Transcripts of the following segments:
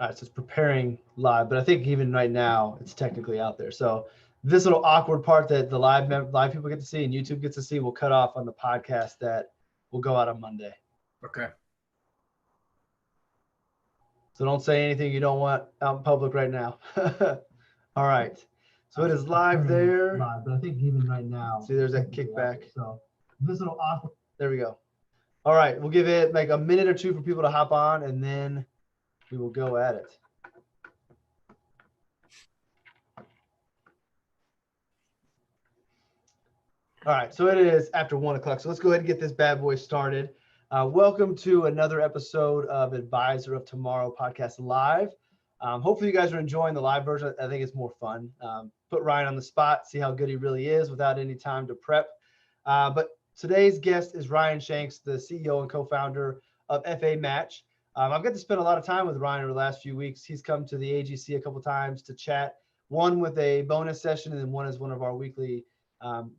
All right, so it's preparing live, but I think even right now it's technically out there. So this little awkward part that the live people get to see and YouTube gets to see will cut off on the podcast that will go out on Monday. Okay. So don't say anything you don't want out in public right now. All right. So it is live there. Live, but I think even right now. See, there's that kickback. So this little awkward. There we go. All right, we'll give it like a minute or two for people to hop on, and then we will go at it. All right, so it is after 1 o'clock. So let's go ahead and get this bad boy started. Welcome to another episode of Advisor of Tomorrow podcast live. Hopefully you guys are enjoying the live version. I think it's more fun. Put Ryan on the spot, see how good he really is without any time to prep. But today's guest is Ryan Shanks, the CEO and co-founder of FA Match. I've got to spend a lot of time with Ryan over the last few weeks. He's come to the AGC a couple times to chat, one with a bonus session and then one as one of our weekly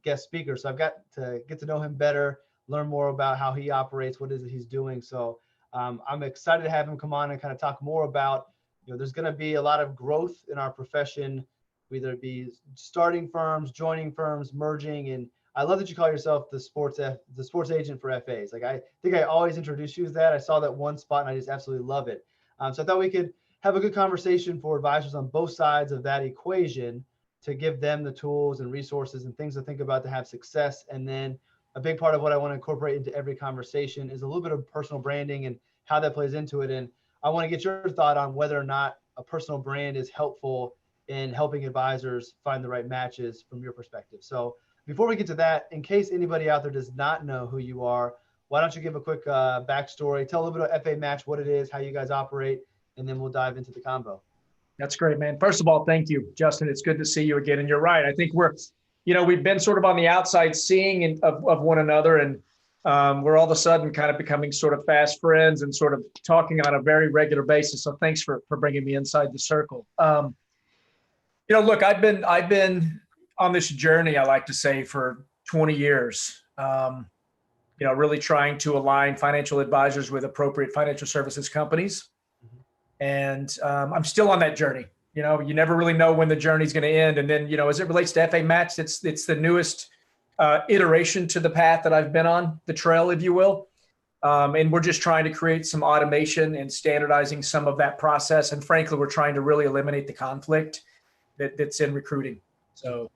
guest speakers. So I've got to get to know him better, learn more about how he operates, what is it he's doing. So I'm excited to have him come on and kind of talk more about, there's going to be a lot of growth in our profession, whether it be starting firms, joining firms, merging. And I love that you call yourself the sports agent for FAs. Like, I think I always introduced you as that. I saw that one spot and I just absolutely love it. So I thought we could have a good conversation for advisors on both sides of that equation to give them the tools and resources and things to think about to have success. And then a big part of what I want to incorporate into every conversation is a little bit of personal branding and how that plays into it. And I want to get your thought on whether or not a personal brand is helpful in helping advisors find the right matches from your perspective. So before we get to that, in case anybody out there does not know who you are, why don't you give a quick backstory, tell a little bit about FA Match, what it is, how you guys operate, and then we'll dive into the convo. That's great, man. First of all, thank you, Justin. It's good to see you again. And you're right. I think we've been sort of on the outside seeing of one another, and we're all of a sudden kind of becoming sort of fast friends and sort of talking on a very regular basis. So thanks for bringing me inside the circle. Look, I've been on this journey, I like to say, for 20 years, really trying to align financial advisors with appropriate financial services companies. And I'm still on that journey. You never really know when the journey's going to end. And then, as it relates to FA Match, it's the newest iteration to the path that I've been on, the trail, if you will. And we're just trying to create some automation and standardizing some of that process. And frankly, we're trying to really eliminate the conflict that's in recruiting. So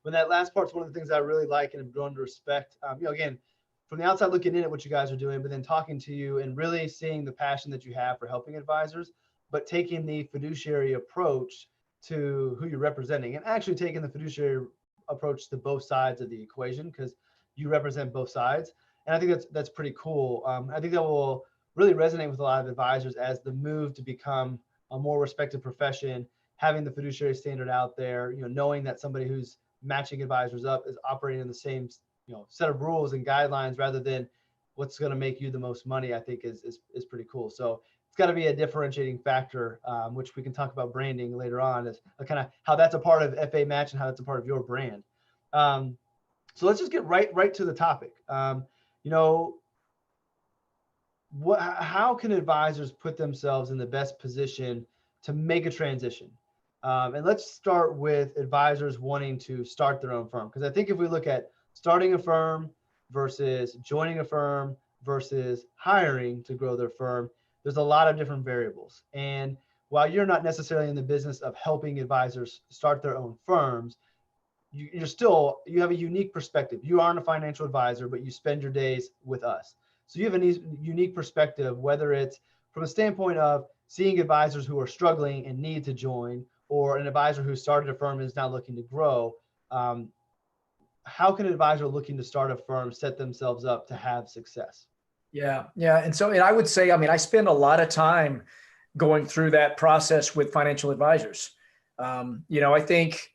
when that last part's one of the things I really like and have grown to respect. Again, from the outside looking in at what you guys are doing, but then talking to you and really seeing the passion that you have for helping advisors, but taking the fiduciary approach to who you're representing and actually taking the fiduciary approach to both sides of the equation because you represent both sides. And I think that's pretty cool. I think that will really resonate with a lot of advisors as the move to become a more respected profession, having the fiduciary standard out there, knowing that somebody who's matching advisors up is operating in the same set of rules and guidelines rather than what's going to make you the most money, I think is pretty cool. So it's got to be a differentiating factor, which we can talk about branding later on, is kind of how that's a part of FA Match and how that's a part of your brand. So let's just get right to the topic. How can advisors put themselves in the best position to make a transition? And let's start with advisors wanting to start their own firm. Because I think if we look at starting a firm versus joining a firm versus hiring to grow their firm, there's a lot of different variables. And while you're not necessarily in the business of helping advisors start their own firms, you have a unique perspective. You aren't a financial advisor, but you spend your days with us. So you have a unique perspective, whether it's from a standpoint of seeing advisors who are struggling and need to join, or an advisor who started a firm and is now looking to grow. How can an advisor looking to start a firm set themselves up to have success? Yeah. And I would say, I spend a lot of time going through that process with financial advisors. I think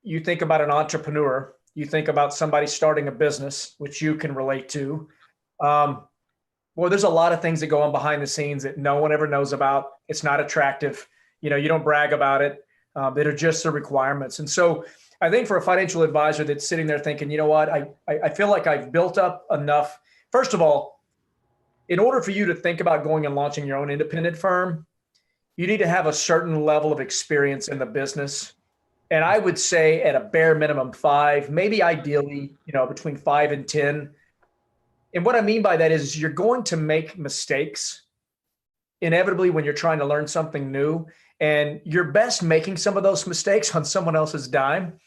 you think about an entrepreneur, you think about somebody starting a business, which you can relate to. Well, there's a lot of things that go on behind the scenes that no one ever knows about. It's not attractive. You don't brag about it. That are just the requirements. And so I think for a financial advisor that's sitting there thinking, you know what, I feel like I've built up enough. First of all, in order for you to think about going and launching your own independent firm, you need to have a certain level of experience in the business. And I would say at a bare minimum 5, maybe ideally, between 5 and 10. And what I mean by that is you're going to make mistakes inevitably when you're trying to learn something new. And you're best making some of those mistakes on someone else's dime,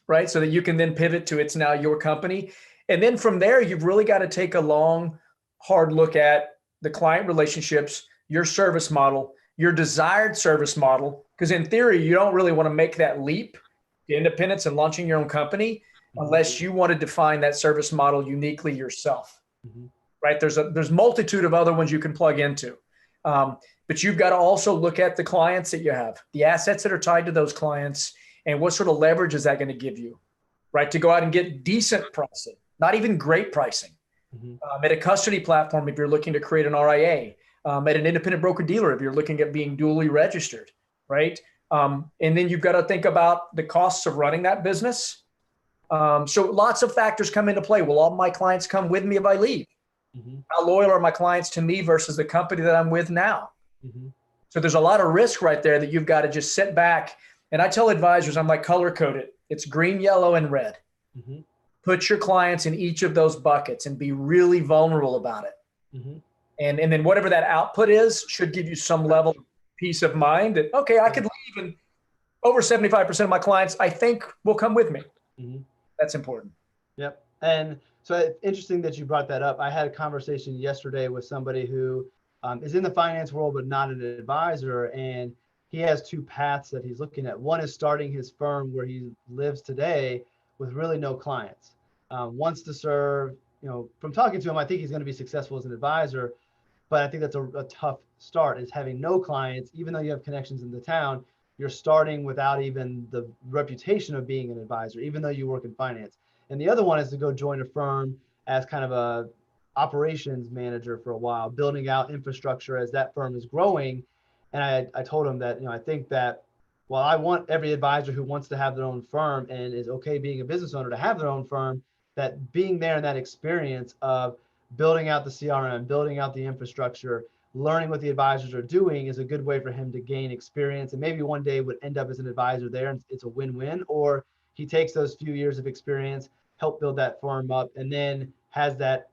right? So that you can then pivot to it's now your company. And then from there, you've really got to take a long, hard look at the client relationships, your service model, your desired service model. Because in theory, you don't really want to make that leap to independence and launching your own company unless you want to define that service model uniquely yourself, right? There's multitude of other ones you can plug into. But you've got to also look at the clients that you have, the assets that are tied to those clients, and what sort of leverage is that going to give you, right? To go out and get decent pricing, not even great pricing. At a custody platform, if you're looking to create an RIA, at an independent broker dealer, if you're looking at being duly registered, right? And then you've got to think about the costs of running that business. So lots of factors come into play. Will all my clients come with me if I leave? How loyal are my clients to me versus the company that I'm with now? So there's a lot of risk right there that you've got to just sit back. And I tell advisors, I'm like, color code it. It's green, yellow, and red. Put your clients in each of those buckets and be really vulnerable about it. And then whatever that output is should give you some level of peace of mind that, okay, I could leave and over 75% of my clients, I think, will come with me. That's important. Yep. And so it's interesting that you brought that up. I had a conversation yesterday with somebody who is in the finance world, but not an advisor. And he has 2 paths that he's looking at. One is starting his firm where he lives today with really no clients. Wants to serve, from talking to him, I think he's going to be successful as an advisor. But I think that's a tough start, is having no clients. Even though you have connections in the town, you're starting without even the reputation of being an advisor, even though you work in finance. And the other one is to go join a firm as kind of a operations manager for a while, building out infrastructure as that firm is growing. And I told him that, I think that while I want every advisor who wants to have their own firm and is okay being a business owner to have their own firm, that being there in that experience of building out the CRM, building out the infrastructure, learning what the advisors are doing is a good way for him to gain experience, and maybe one day would end up as an advisor there and it's a win-win. Or he takes those few years of experience, help build that firm up, and then has that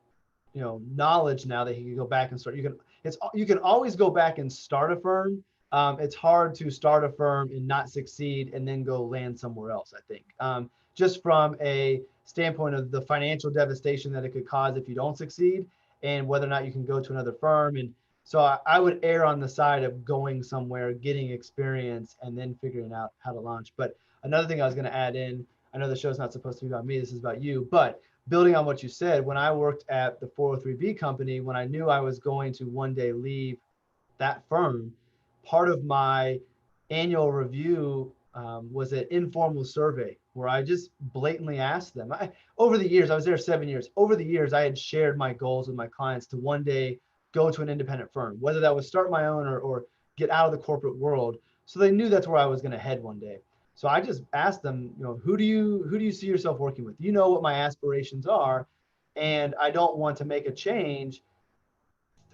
knowledge now that he can go back and start. You can always go back and start a firm. It's hard to start a firm and not succeed and then go land somewhere else, I think. Just from a standpoint of the financial devastation that it could cause if you don't succeed, and whether or not you can go to another firm. And so I would err on the side of going somewhere, getting experience, and then figuring out how to launch. But another thing I was going to add in, I know the show's not supposed to be about me, this is about you, but building on what you said, when I worked at the 403B company, when I knew I was going to one day leave that firm, part of my annual review was an informal survey where I just blatantly asked them. Over the years, I was there 7 years. Over the years, I had shared my goals with my clients to one day go to an independent firm, whether that was start my own or get out of the corporate world. So they knew that's where I was going to head one day. So I just asked them, who do you see yourself working with? You know what my aspirations are, and I don't want to make a change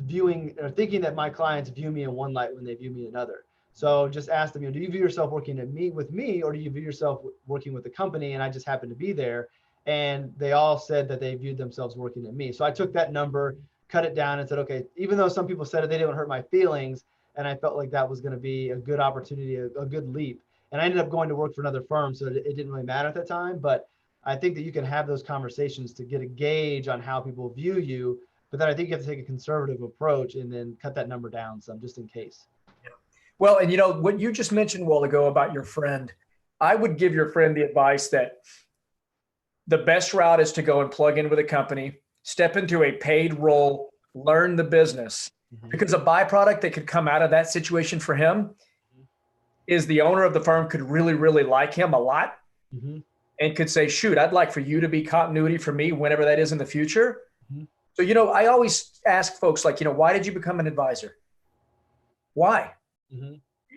viewing or thinking that my clients view me in one light when they view me in another. So just ask them, do you view yourself working with me, or do you view yourself working with the company? And I just happened to be there. And they all said that they viewed themselves working at me. So I took that number, cut it down, and said, okay, even though some people said it, they didn't hurt my feelings. And I felt like that was going to be a good opportunity, a good leap. And I ended up going to work for another firm, so it didn't really matter at the time. But I think that you can have those conversations to get a gauge on how people view you. But then I think you have to take a conservative approach and then cut that number down some, just in case. Well, and what you just mentioned a while ago about your friend, I would give your friend the advice that the best route is to go and plug in with a company, step into a paid role, learn the business, because a byproduct that could come out of that situation for him is the owner of the firm could really, really like him a lot and could say, shoot, I'd like for you to be continuity for me whenever that is in the future. So, I always ask folks like, why did you become an advisor? Why?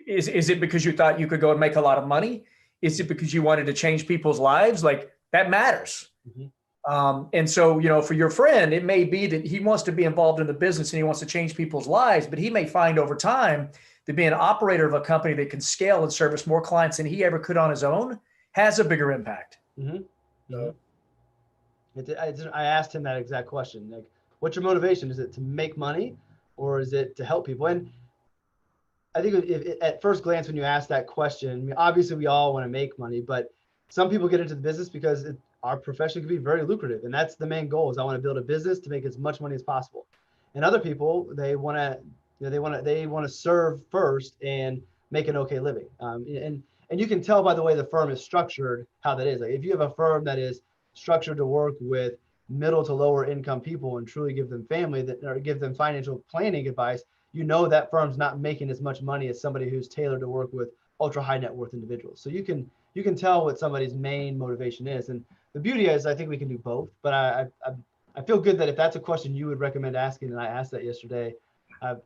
Is it because you thought you could go and make a lot of money? Is it because you wanted to change people's lives? Like, that matters. And so, for your friend, it may be that he wants to be involved in the business and he wants to change people's lives, but he may find over time to be an operator of a company that can scale and service more clients than he ever could on his own has a bigger impact. Mm-hmm. Mm-hmm. I asked him that exact question. Like, what's your motivation? Is it to make money or is it to help people? And I think at first glance, when you ask that question, I mean, obviously we all want to make money, but some people get into the business because our profession can be very lucrative. And that's the main goal is I want to build a business to make as much money as possible. And other people, they want to serve first and make an okay living. And you can tell by the way the firm is structured how that is. Like if you have a firm that is structured to work with middle to lower income people and truly give them or give them financial planning advice, you know that firm's not making as much money as somebody who's tailored to work with ultra high net worth individuals. So you can tell what somebody's main motivation is. And the beauty is I think we can do both. But I feel good that if that's a question you would recommend asking, and I asked that yesterday, I've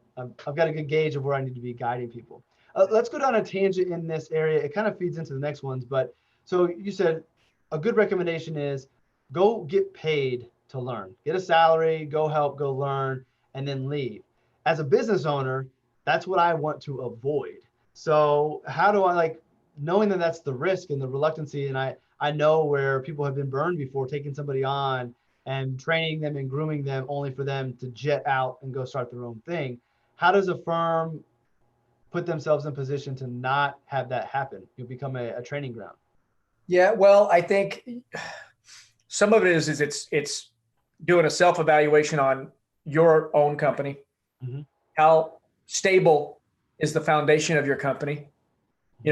got a good gauge of where I need to be guiding people. Let's go down a tangent in this area. It kind of feeds into the next ones. But so you said a good recommendation is go get paid to learn. Get a salary, go help, go learn, and then leave. As a business owner, that's what I want to avoid. So how do I knowing that that's the risk and the reluctancy, and I know where people have been burned before taking somebody on and training them and grooming them only for them to jet out and go start their own thing. How does a firm put themselves in position to not have that happen? You'll become a training ground. Yeah, well, I think some of it is it's doing a self-evaluation on your own company. Mm-hmm. How stable is the foundation of your company?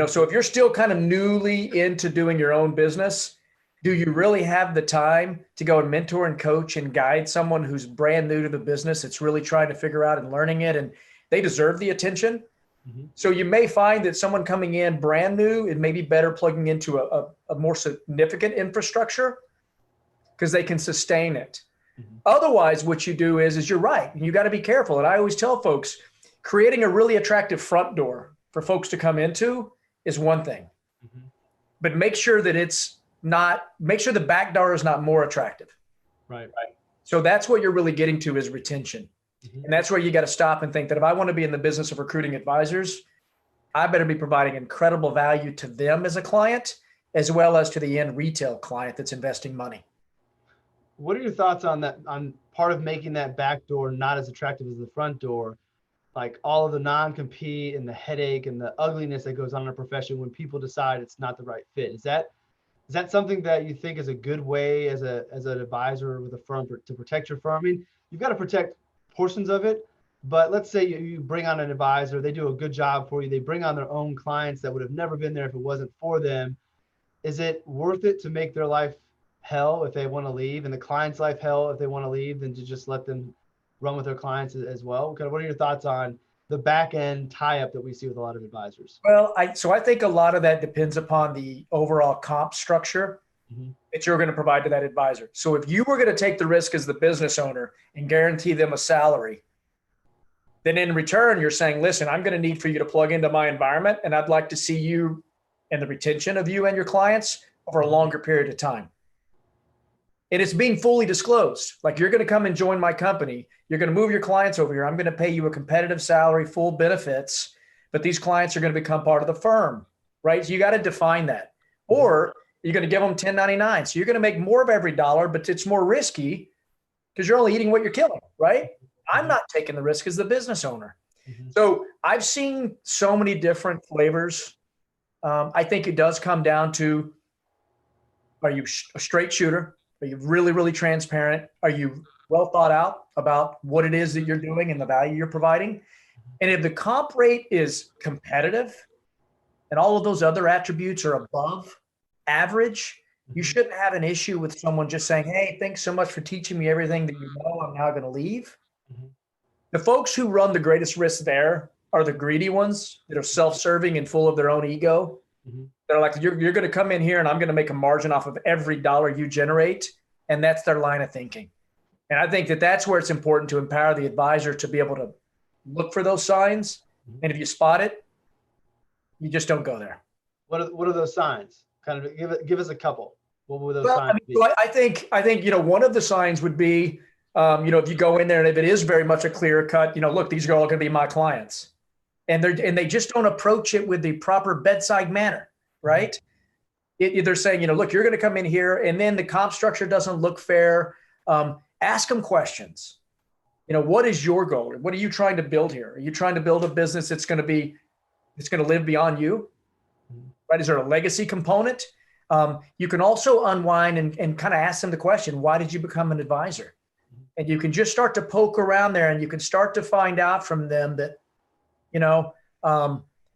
So if you're still kind of newly into doing your own business, do you really have the time to go and mentor and coach and guide someone who's brand new to the business? It's really trying to figure out and learning it, and they deserve the attention. Mm-hmm. So you may find that someone coming in brand new, it may be better plugging into a more significant infrastructure because they can sustain it. Mm-hmm. Otherwise, what you do is you're right. You got to be careful. And I always tell folks, creating a really attractive front door for folks to come into is one thing, mm-hmm. but make sure that make sure the back door is not more attractive. Right. So that's what you're really getting to is retention. Mm-hmm. And that's where you got to stop and think that if I want to be in the business of recruiting advisors, I better be providing incredible value to them as a client, as well as to the end retail client that's investing money. What are your thoughts on that, on part of making that back door not as attractive as the front door? Like all of the non-compete and the headache and the ugliness that goes on in a profession when people decide it's not the right fit. Is that something that you think is a good way as an advisor with a firm to protect your firm? I mean, you've got to protect portions of it, but let's say you bring on an advisor, they do a good job for you. They bring on their own clients that would have never been there if it wasn't for them. Is it worth it to make their life hell if they want to leave and the client's life hell if they want to leave than to just let them run with their clients as well? What are your thoughts on the back end tie-up that we see with a lot of advisors? Well, I think a lot of that depends upon the overall comp structure mm-hmm. that you're going to provide to that advisor. So if you were going to take the risk as the business owner and guarantee them a salary, then in return, you're saying, listen, I'm going to need for you to plug into my environment, and I'd like to see you and the retention of you and your clients over a longer period of time. And it's being fully disclosed. Like, you're going to come and join my company. You're going to move your clients over here. I'm going to pay you a competitive salary, full benefits, but these clients are going to become part of the firm, right? So you got to define that. Or you're going to give them 1099. So you're going to make more of every dollar, but it's more risky because you're only eating what you're killing, right? I'm not taking the risk as the business owner. Mm-hmm. So I've seen so many different flavors. I think it does come down to, are you a straight shooter? Are you really, really transparent? Are you well thought out about what it is that you're doing and the value you're providing? And if the comp rate is competitive and all of those other attributes are above average, you shouldn't have an issue with someone just saying, hey, thanks so much for teaching me everything that you know. I'm now going to leave. Mm-hmm. The folks who run the greatest risk there are the greedy ones that are self-serving and full of their own ego. Mm-hmm. They're like, you're going to come in here and I'm going to make a margin off of every dollar you generate. And that's their line of thinking. And I think that that's where it's important to empower the advisor to be able to look for those signs. Mm-hmm. And if you spot it, you just don't go there. What are those signs? Kind of give us a couple. What would those signs be? So I think, one of the signs would be, if you go in there and if it is very much a clear cut, look, these are all going to be my clients. and they just don't approach it with the proper bedside manner, right? They're saying, look, you're going to come in here, and then the comp structure doesn't look fair. Ask them questions. What is your goal? What are you trying to build here? Are you trying to build a business that's going to live beyond you? Right? Is there a legacy component? You can also unwind and kind of ask them the question, why did you become an advisor? And you can just start to poke around there, and you can start to find out from them that,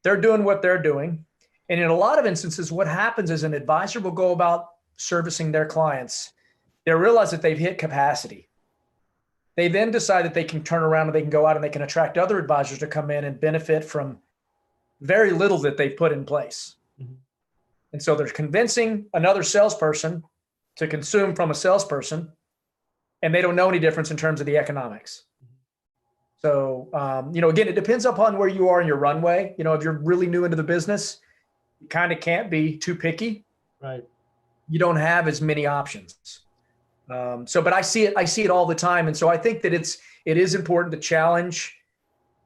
they're doing what they're doing. And in a lot of instances, what happens is an advisor will go about servicing their clients. They realize that they've hit capacity. They then decide that they can turn around and they can go out and they can attract other advisors to come in and benefit from very little that they've put in place. Mm-hmm. And so they're convincing another salesperson to consume from a salesperson, and they don't know any difference in terms of the economics. So, again, it depends upon where you are in your runway. If you're really new into the business, you kind of can't be too picky. Right. You don't have as many options. But I see it all the time. And so I think that it is important to challenge.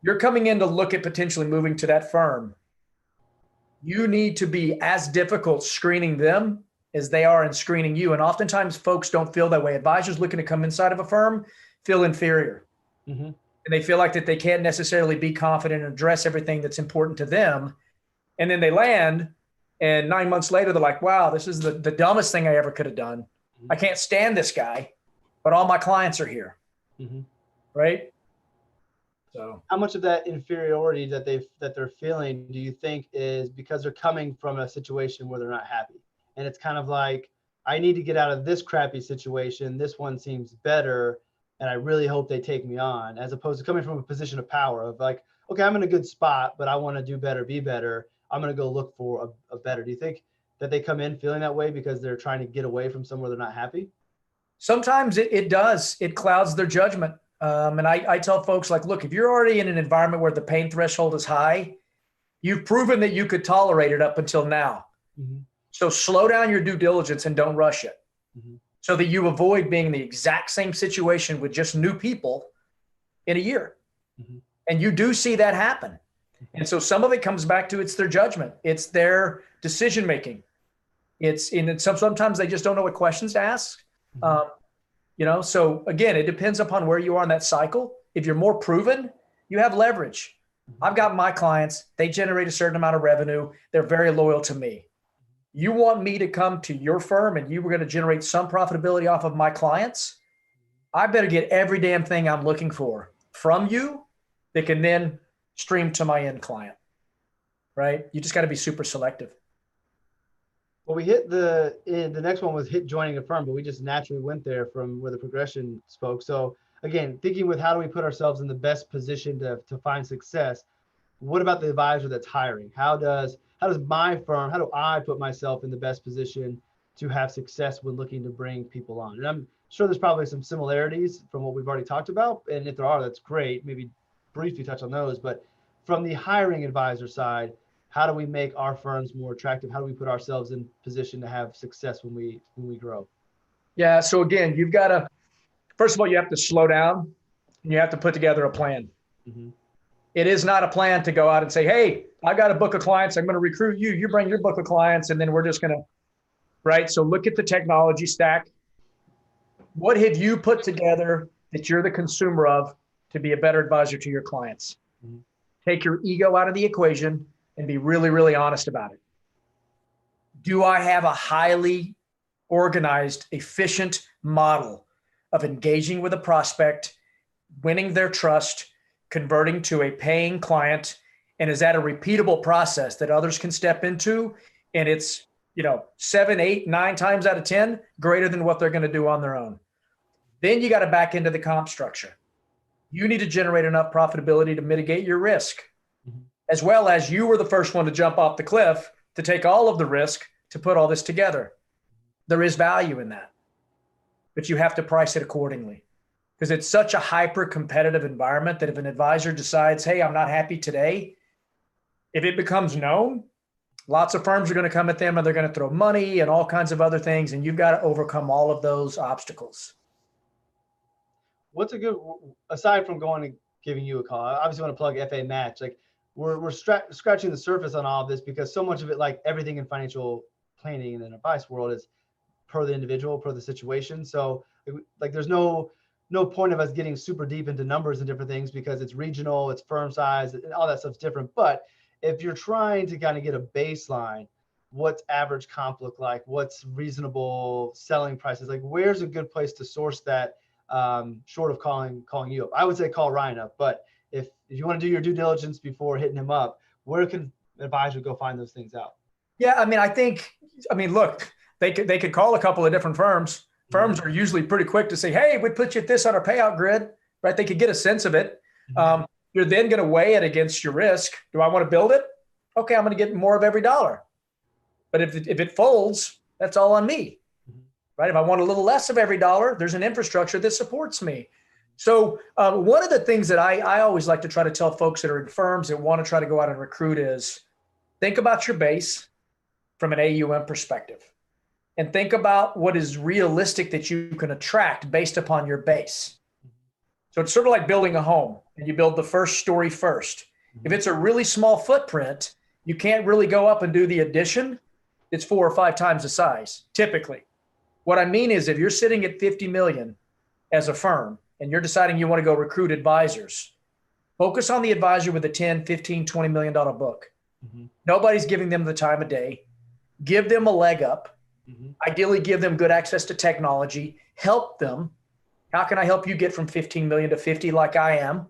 You're coming in to look at potentially moving to that firm. You need to be as difficult screening them as they are in screening you. And oftentimes folks don't feel that way. Advisors looking to come inside of a firm feel inferior. Mm-hmm. And they feel like that they can't necessarily be confident and address everything that's important to them. And then they land, and 9 months later, they're like, wow, this is the dumbest thing I ever could have done. Mm-hmm. I can't stand this guy, but all my clients are here. Mm-hmm. Right? So how much of that inferiority that they're feeling do you think is because they're coming from a situation where they're not happy? And it's kind of like, I need to get out of this crappy situation. This one seems better, and I really hope they take me on, as opposed to coming from a position of power of like, okay, I'm in a good spot, but I want to do better, be better. I'm going to go look for a better. Do you think that they come in feeling that way because they're trying to get away from somewhere they're not happy? Sometimes it does. It clouds their judgment. And I tell folks, like, look, if you're already in an environment where the pain threshold is high, you've proven that you could tolerate it up until now. Mm-hmm. So slow down your due diligence and don't rush it. Mm-hmm. So that you avoid being in the exact same situation with just new people in a year. Mm-hmm. And you do see that happen. And so some of it comes back to it's their judgment. It's their decision-making. Sometimes they just don't know what questions to ask. Mm-hmm. So again, it depends upon where you are in that cycle. If you're more proven, you have leverage. Mm-hmm. I've got my clients. They generate a certain amount of revenue. They're very loyal to me. You want me to come to your firm and you were going to generate some profitability off of my clients? I better get every damn thing I'm looking for from you that can then stream to my end client, right? You just got to be super selective. Well, we hit the next one was hit joining a firm, but we just naturally went there from where the progression spoke. So again, thinking with how do we put ourselves in the best position to find success? What about the advisor that's hiring? How does my firm, how do I put myself in the best position to have success when looking to bring people on? And I'm sure there's probably some similarities from what we've already talked about. And if there are, that's great. Maybe briefly touch on those. But from the hiring advisor side, how do we make our firms more attractive? How do we put ourselves in position to have success when we grow? Yeah. So again, you've got to, first of all, you have to slow down and you have to put together a plan. Mm-hmm. It is not a plan to go out and say, hey, I got a book of clients. I'm going to recruit you. You bring your book of clients, and then we're just going to, right? So look at the technology stack. What have you put together that you're the consumer of to be a better advisor to your clients? Mm-hmm. Take your ego out of the equation and be really, really honest about it. Do I have a highly organized, efficient model of engaging with a prospect, winning their trust, converting to a paying client? And is that a repeatable process that others can step into? And it's, 7, 8, 9 times out of 10 greater than what they're going to do on their own. Then you got to back into the comp structure. You need to generate enough profitability to mitigate your risk, mm-hmm. as well as you were the first one to jump off the cliff to take all of the risk to put all this together. There is value in that, but you have to price it accordingly. Because it's such a hyper-competitive environment that if an advisor decides, hey, I'm not happy today, if it becomes known, lots of firms are going to come at them and they're going to throw money and all kinds of other things, and you've got to overcome all of those obstacles. What's a good, aside from going and giving you a call, I obviously want to plug FA Match. Like, we're scratching the surface on all of this because so much of it, like everything in financial planning and advice world, is per the individual, per the situation. So like there's no point of us getting super deep into numbers and different things because it's regional, it's firm size, and all that stuff's different. But if you're trying to kind of get a baseline, what's average comp look like? What's reasonable selling prices? Like where's a good place to source that, short of calling you up? I would say call Ryan up, but if you want to do your due diligence before hitting him up, where can an advisor go find those things out? Yeah, I mean, look, they could call a couple of different firms. Firms are usually pretty quick to say, hey, we put you at this on our payout grid, right? They could get a sense of it. You're then going to weigh it against your risk. Do I want to build it? Okay, I'm going to get more of every dollar. But if it folds, that's all on me, right? If I want a little less of every dollar, there's an infrastructure that supports me. So one of the things that I always like to try to tell folks that are in firms that want to try to go out and recruit is think about your base from an AUM perspective and think about what is realistic that you can attract based upon your base. So it's sort of like building a home and you build the first story first. If it's a really small footprint, you can't really go up and do the addition. It's 4 or 5 times the size, typically. What I mean is if you're sitting at 50 million as a firm and you're deciding you want to go recruit advisors, focus on the advisor with a 10, 15, $20 million book. Nobody's giving them the time of day. Give them a leg up. Ideally, give them good access to technology. Help them. How can I help you get from 15 million to 50 like I am?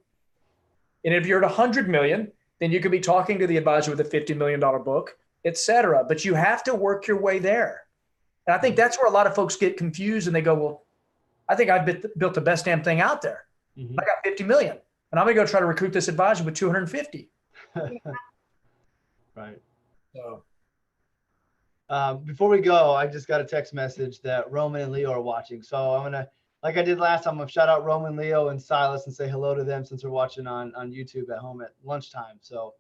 And if you're at 100 million, then you could be talking to the advisor with a $50 million book, et cetera. But you have to work your way there. And I think that's where a lot of folks get confused and they go, well, I think I've built the best damn thing out there. I got 50 million and I'm going to go try to recruit this advisor with 250. Right. So. Before we go, I just got a text message that Roman and Leo are watching. So I'm going to, like I did last time, I'm going to shout out Roman, Leo, and Silas and say hello to them since they're watching on YouTube at home at lunchtime. So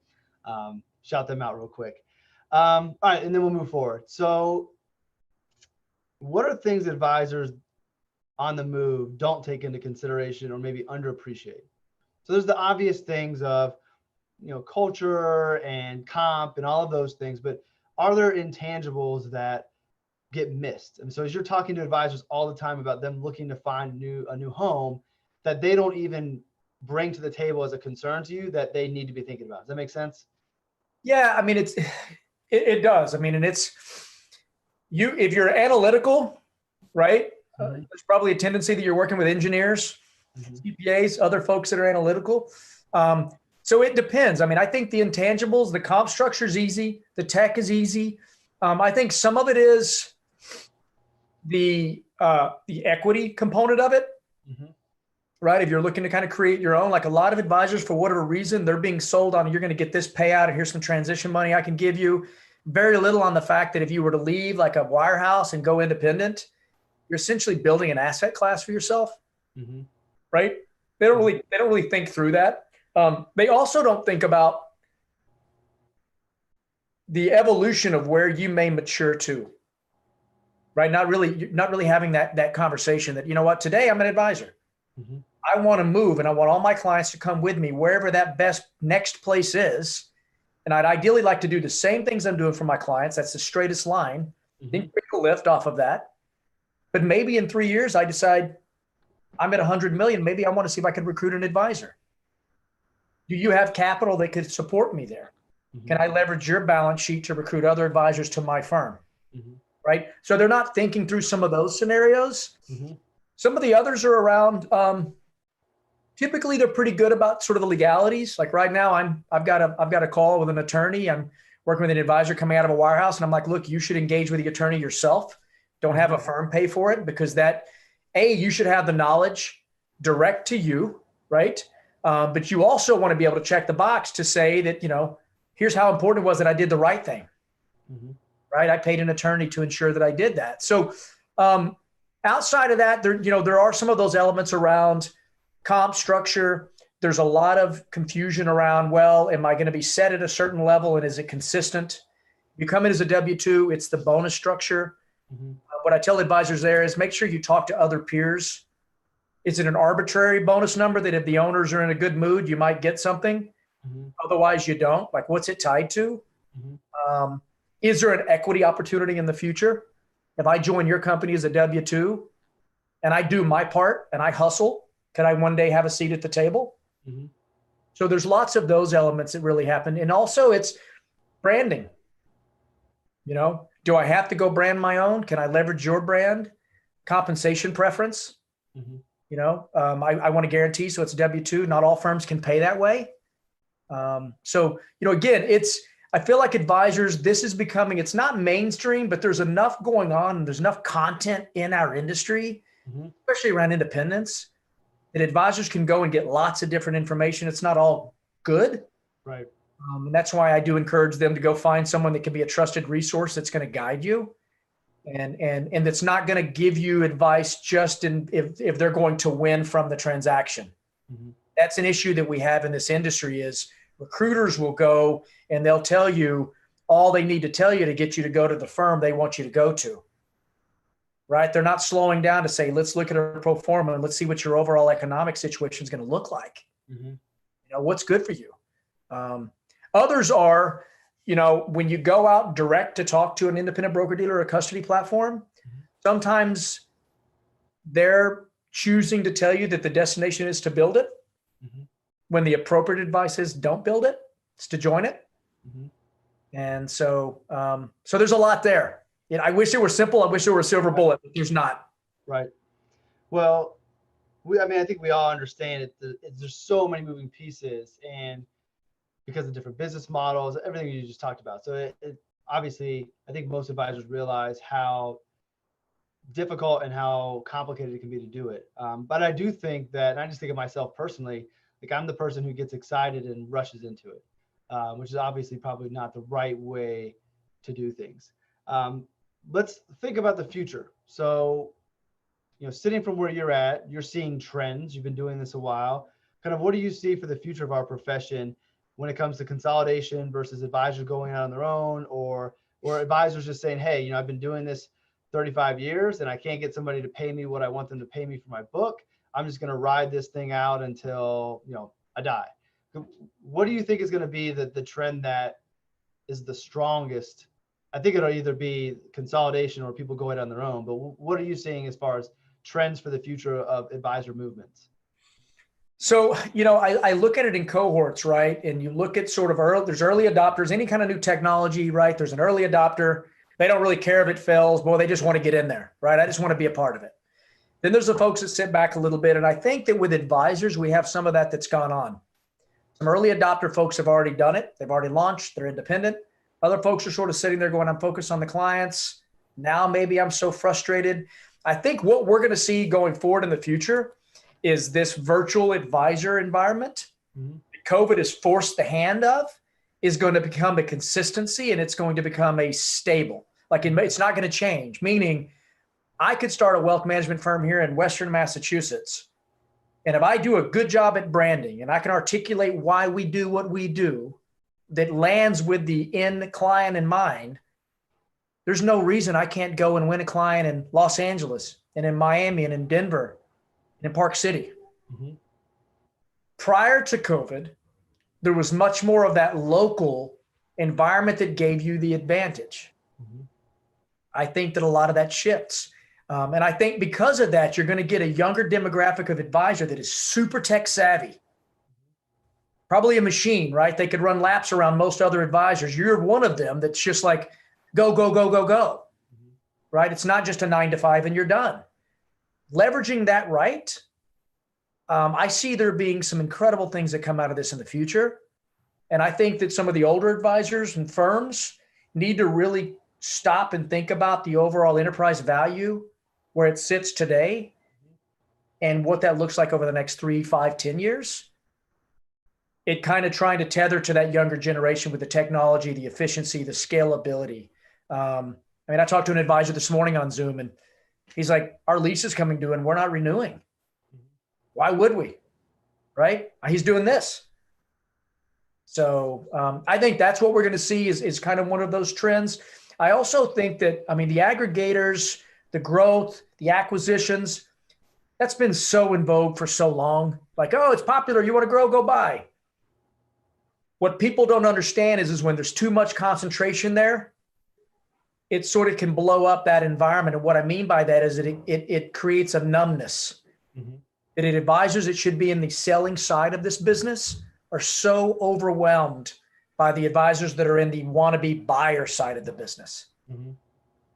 shout them out real quick. All right, and then we'll move forward. So what are things advisors on the move don't take into consideration or maybe underappreciate? So there's the obvious things of, culture and comp and all of those things, but are there intangibles that get missed? And so as you're talking to advisors all the time about them looking to find a new home that they don't even bring to the table as a concern to you that they need to be thinking about. Does that make sense? Yeah, I mean, it does. I mean, and it's if you're analytical, right? There's probably a tendency that you're working with engineers, CPAs, other folks that are analytical. So it depends. I mean, I think the intangibles, the comp structure is easy. The tech is easy. I think some of it is the equity component of it, right? If you're looking to kind of create your own, like a lot of advisors, for whatever reason, they're being sold on, you're going to get this payout, or here's some transition money I can give you. Very little on the fact that if you were to leave like a wirehouse and go independent, you're essentially building an asset class for yourself, right? They don't really think through that. They also don't think about the evolution of where you may mature to, right? Not really having that conversation that, you know what, today I'm an advisor. I want to move and I want all my clients to come with me wherever that best next place is. And I'd ideally like to do the same things I'm doing for my clients. That's the straightest line. Then quick lift off of that. But maybe in 3 years, I decide I'm at 100 million. Maybe I want to see if I could recruit an advisor. Do you have capital that could support me there? Can I leverage your balance sheet to recruit other advisors to my firm? Right? So they're not thinking through some of those scenarios. Some of the others are around. Typically, they're pretty good about sort of the legalities. Like right now, I've got a call with an attorney. I'm working with an advisor coming out of a wirehouse, and I'm like, look, you should engage with the attorney yourself. Don't have a firm pay for it, because you should have the knowledge direct to you, right? But you also want to be able to check the box to say that, here's how important it was that I did the right thing, right? I paid an attorney to ensure that I did that. So outside of that, there are some of those elements around comp structure. There's a lot of confusion around, well, am I going to be set at a certain level and is it consistent? You come in as a W-2, it's the bonus structure. What I tell advisors there is make sure you talk to other peers. Is it an arbitrary bonus number that if the owners are in a good mood, you might get something? Mhm. Otherwise, you don't. Like, what's it tied to? Mhm. Is there an equity opportunity in the future? If I join your company as a W-2 and I do my part and I hustle, can I one day have a seat at the table? Mhm. So there's lots of those elements that really happen. And also it's branding. Do I have to go brand my own? Can I leverage your brand? Compensation preference. Mhm. I want to guarantee, so it's W-2. Not all firms can pay that way. Again, I feel like advisors, this is becoming, it's not mainstream, but there's enough going on and there's enough content in our industry, Mhm. especially around independence, that advisors can go and get lots of different information. It's not all good. Right. And that's why I do encourage them to go find someone that can be a trusted resource that's going to guide you and that's not going to give you advice just if they're going to win from the transaction. Mhm. That's an issue that we have in this industry is recruiters will go and they'll tell you all they need to tell you to get you to go to the firm they want you to go to, right? They're not slowing down to say, let's look at a pro forma and let's see what your overall economic situation is going to look like. Mhm. What's good for you. Others are, when you go out direct to talk to an independent broker dealer or a custody platform, sometimes they're choosing to tell you that the destination is to build it. Mhm. When the appropriate advice is don't build it, it's to join it. Mhm. And so there's a lot there. I wish it were simple. I wish there were a silver bullet, but there's not. Right. Well, I think we all understand there's so many moving pieces, and because of different business models, everything you just talked about. So it obviously, I think most advisors realize how difficult and how complicated it can be to do it. But I do think that, and I just think of myself personally, like I'm the person who gets excited and rushes into it, which is obviously probably not the right way to do things. Let's think about the future. So, sitting from where you're at, you're seeing trends. You've been doing this a while. Kind of what do you see for the future of our profession when it comes to consolidation versus advisors going out on their own, or advisors just saying, hey, I've been doing this 35 years and I can't get somebody to pay me what I want them to pay me for my book. I'm just going to ride this thing out until, I die. What do you think is going to be the trend that is the strongest? I think it'll either be consolidation or people going on their own, but what are you seeing as far as trends for the future of advisor movements? So, I look at it in cohorts, right? And you look at sort of there's early adopters, any kind of new technology, right? There's an early adopter. They don't really care if it fails. Boy, they just want to get in there, right? I just want to be a part of it. Then there's the folks that sit back a little bit. And I think that with advisors, we have some of that's gone on. Some early adopter folks have already done it. They've already launched. They're independent. Other folks are sort of sitting there going, I'm focused on the clients. Now maybe I'm so frustrated. I think what we're going to see going forward in the future is this virtual advisor environment. Mm-hmm. COVID has forced the hand of is going to become a consistency and it's going to become a stable. Like it's not going to change, meaning I could start a wealth management firm here in Western Massachusetts. And if I do a good job at branding and I can articulate why we do what we do that lands with the end client in mind, there's no reason I can't go and win a client in Los Angeles and in Miami and in Denver and in Park City. Mm-hmm. Prior to COVID, there was much more of that local environment that gave you the advantage. Mm-hmm. I think that a lot of that shifts. And I think because of that, you're going to get a younger demographic of advisor that is super tech savvy. Probably a machine, right? They could run laps around most other advisors. You're one of them that's just like, go, go, go, go, go, right? It's not just a 9 to 5 and you're done. Leveraging that right, I see there being some incredible things that come out of this in the future. And I think that some of the older advisors and firms need to really stop and think about the overall enterprise value where it sits today and what that looks like over the next 3, 5, 10 years. It kind of trying to tether to that younger generation with the technology, the efficiency, the scalability. I talked to an advisor this morning on Zoom and he's like, our lease is coming due and we're not renewing. Why would we? Right? He's doing this. So I think that's what we're going to see is kind of one of those trends. I also think that, the aggregators, the growth, the acquisitions, that's been so in vogue for so long. Like, oh, it's popular. You want to grow, go buy. What people don't understand is when there's too much concentration there, it sort of can blow up that environment. And what I mean by that is that it creates a numbness. Mm-hmm. That advisors that should be in the selling side of this business are so overwhelmed by the advisors that are in the wannabe buyer side of the business. Mm-hmm.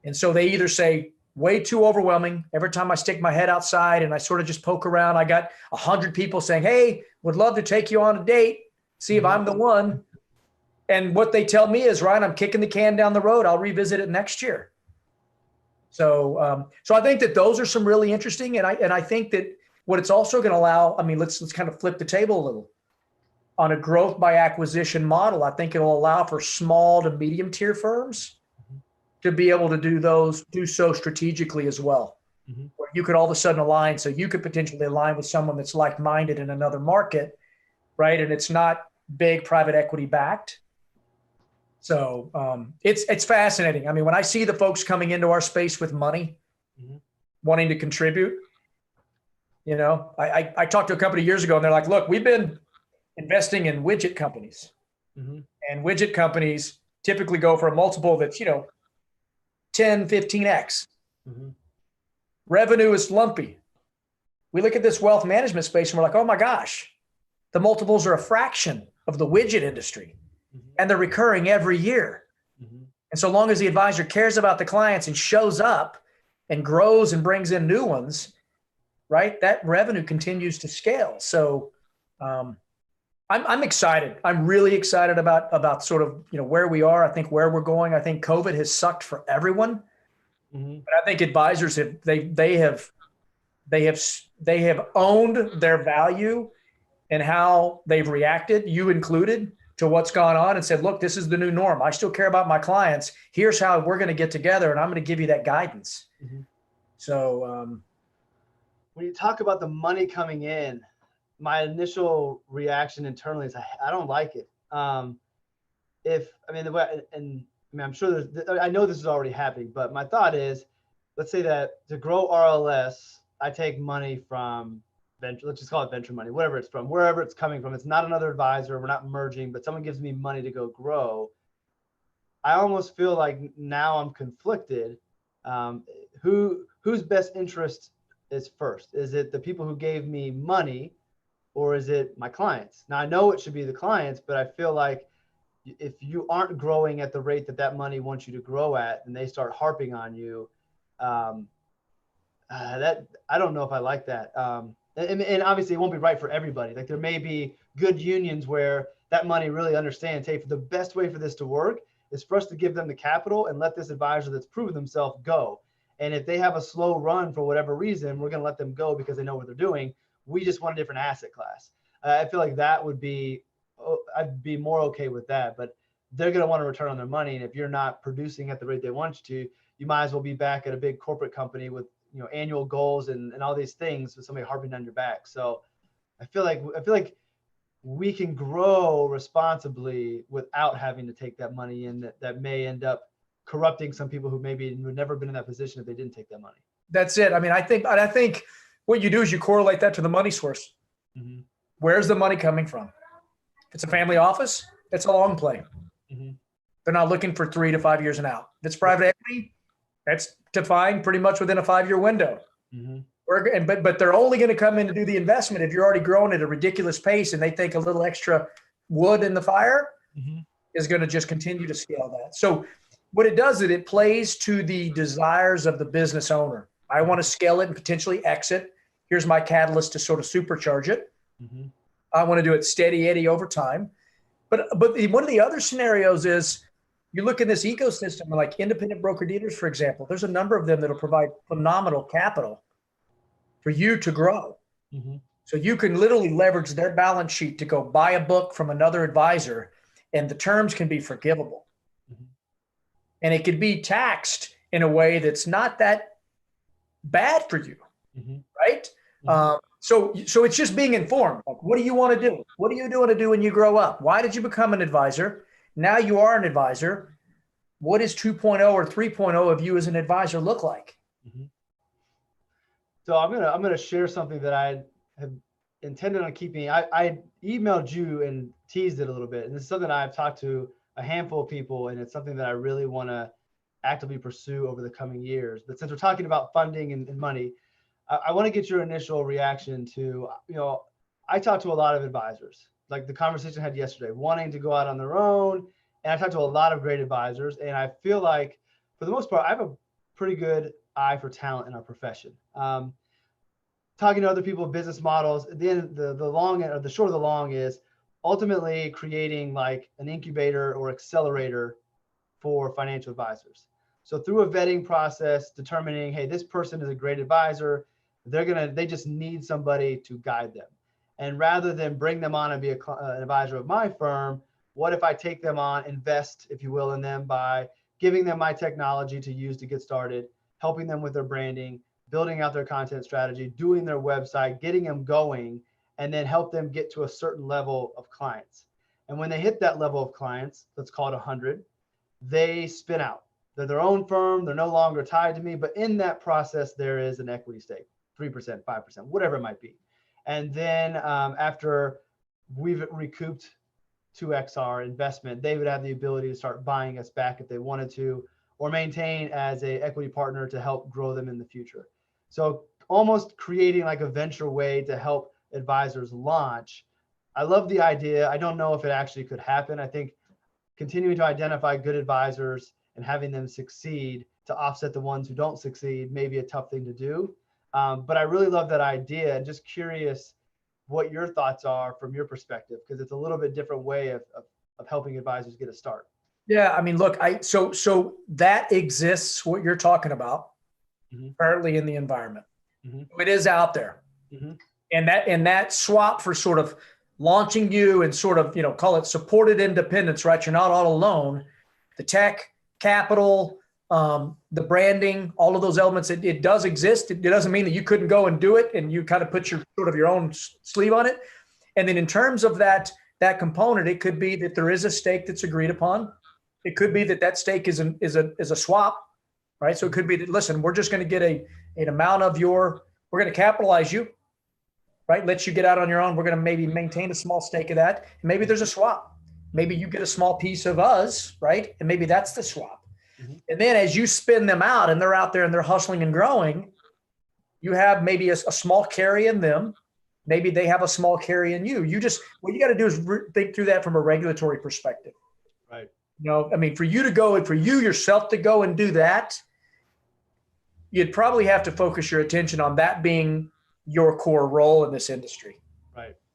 And so they either say, way too overwhelming. Every time I stick my head outside and I sort of just poke around, I got 100 people saying, hey, would love to take you on a date, see if I'm the one. And what they tell me is, Ryan, I'm kicking the can down the road. I'll revisit it next year. So I think that those are some really interesting. And I think that what it's also going to allow, I mean, let's kind of flip the table a little. On a growth by acquisition model, I think it will allow for small to medium tier firms to be able to do so strategically as well. Mm-hmm. Where you could all of a sudden align. So you could potentially align with someone that's like-minded in another market, right? And it's not big private equity backed. So it's fascinating. I mean, when I see the folks coming into our space with money, mm-hmm. wanting to contribute, you know, I talked to a company years ago and they're like, look, we've been investing in widget companies, mm-hmm. and widget companies typically go for a multiple that's, 10, 15x. Mm-hmm. Revenue is lumpy. We look at this wealth management space and we're like, oh my gosh, the multiples are a fraction of the widget industry, mm-hmm. and they're recurring every year. Mm-hmm. And so long as the advisor cares about the clients and shows up and grows and brings in new ones, right, that revenue continues to scale. So I'm excited. I'm really excited about sort of, where we are. I think where we're going. I think COVID has sucked for everyone. Mm-hmm. But I think advisors they have owned their value and how they've reacted, you included, to what's gone on, and said, look, this is the new norm. I still care about my clients. Here's how we're going to get together, and I'm going to give you that guidance. Mm-hmm. So when you talk about the money coming in, my initial reaction internally is I don't like it. I'm sure I know this is already happening, but my thought is, let's say that to grow RLS, I take money from venture, let's just call it venture money, whatever it's from, wherever it's coming from. It's not another advisor. We're not merging, but someone gives me money to go grow. I almost feel like now I'm conflicted. Whose best interest is first? Is it the people who gave me money, or is it my clients? Now I know it should be the clients, but I feel like if you aren't growing at the rate that money wants you to grow at, and they start harping on you, that I don't know if I like that. And obviously it won't be right for everybody. Like there may be good unions where that money really understands, hey, for the best way for this to work is for us to give them the capital and let this advisor that's proven themselves go. And if they have a slow run for whatever reason, we're going to let them go because they know what they're doing. We just want a different asset class. I feel like that would be, I'd be more okay with that, but they're going to want to return on their money. And if you're not producing at the rate they want you to, you might as well be back at a big corporate company with, annual goals and all these things with somebody harping on your back. So I feel like we can grow responsibly without having to take that money in that may end up corrupting some people who maybe would never been in that position if they didn't take that money. That's it. I mean, I think what you do is you correlate that to the money source. Mm-hmm. Where's the money coming from? If it's a family office, it's a long play. Mm-hmm. They're not looking for 3 to 5 years and out. If it's private equity, that's defined pretty much within a 5-year window. Mm-hmm. But they're only going to come in to do the investment if you're already growing at a ridiculous pace, and they think a little extra wood in the fire Mm-hmm. is going to just continue to scale that. So what it does is it plays to the desires of the business owner. I want to scale it and potentially exit. Here's my catalyst to sort of supercharge it. Mm-hmm. I want to do it steady Eddie over time. But one of the other scenarios is you look in this ecosystem, like independent broker dealers, for example. There's a number of them that'll provide phenomenal capital for you to grow. Mm-hmm. So you can literally leverage their balance sheet to go buy a book from another advisor, and the terms can be forgivable. Mm-hmm. And it could be taxed in a way that's not that bad for you, Mm-hmm. right? Mm-hmm. So it's just being informed. Like, what do you want to do? What are you doing to do when you grow up? Why did you become an advisor? Now you are an advisor. What is 2.0 or 3.0 of you as an advisor look like? Mm-hmm. So I'm gonna share something that I have intended on keeping, I emailed you and teased it a little bit. And this is something I've talked to a handful of people, and it's something that I really want to actively pursue over the coming years. But since we're talking about funding and money, I want to get your initial reaction to, I talk to a lot of advisors, like the conversation I had yesterday, wanting to go out on their own. And I talked to a lot of great advisors, and I feel like for the most part, I have a pretty good eye for talent in our profession. Talking to other people, business models, then the long or the short of the long is ultimately creating like an incubator or accelerator for financial advisors. So through a vetting process, determining, hey, this person is a great advisor, they just need somebody to guide them. And rather than bring them on and be an advisor of my firm, what if I take them on, invest, if you will, in them by giving them my technology to use to get started, helping them with their branding, building out their content strategy, doing their website, getting them going, and then help them get to a certain level of clients. And when they hit that level of clients, let's call it 100, they spin out. They're their own firm. They're no longer tied to me. But in that process, there is an equity stake, 3%, 5%, whatever it might be. And then after we've recouped 2x our investment, they would have the ability to start buying us back if they wanted to, or maintain as a equity partner to help grow them in the future. So almost creating like a venture way to help advisors launch. I love the idea. I don't know if it actually could happen. I think continuing to identify good advisors and having them succeed to offset the ones who don't succeed may be a tough thing to do. But I really love that idea, and just curious what your thoughts are from your perspective, because it's a little bit different way of helping advisors get a start. Yeah, I mean, look, so that exists, what you're talking about, currently in the environment. It is out there. And that swap for sort of launching you and sort of, call it supported independence, right? You're not all alone. The tech, capital, the branding, all of those elements, it does exist. It doesn't mean that you couldn't go and do it and you kind of put your sort of your own sleeve on it. And then in terms of that component, it could be that there is a stake that's agreed upon. It could be that stake is a swap, right? So it could be that, listen, we're just going to get an amount of we're going to capitalize you, right? Let you get out on your own. We're going to maybe maintain a small stake of that. And maybe there's a swap. Maybe you get a small piece of us, right? And maybe that's the swap. And then as you spin them out and they're out there and they're hustling and growing, you have maybe a small carry in them. Maybe they have a small carry in you. What you got to do is think through that from a regulatory perspective. Right. I mean, for you yourself to go and do that, you'd probably have to focus your attention on that being your core role in this industry.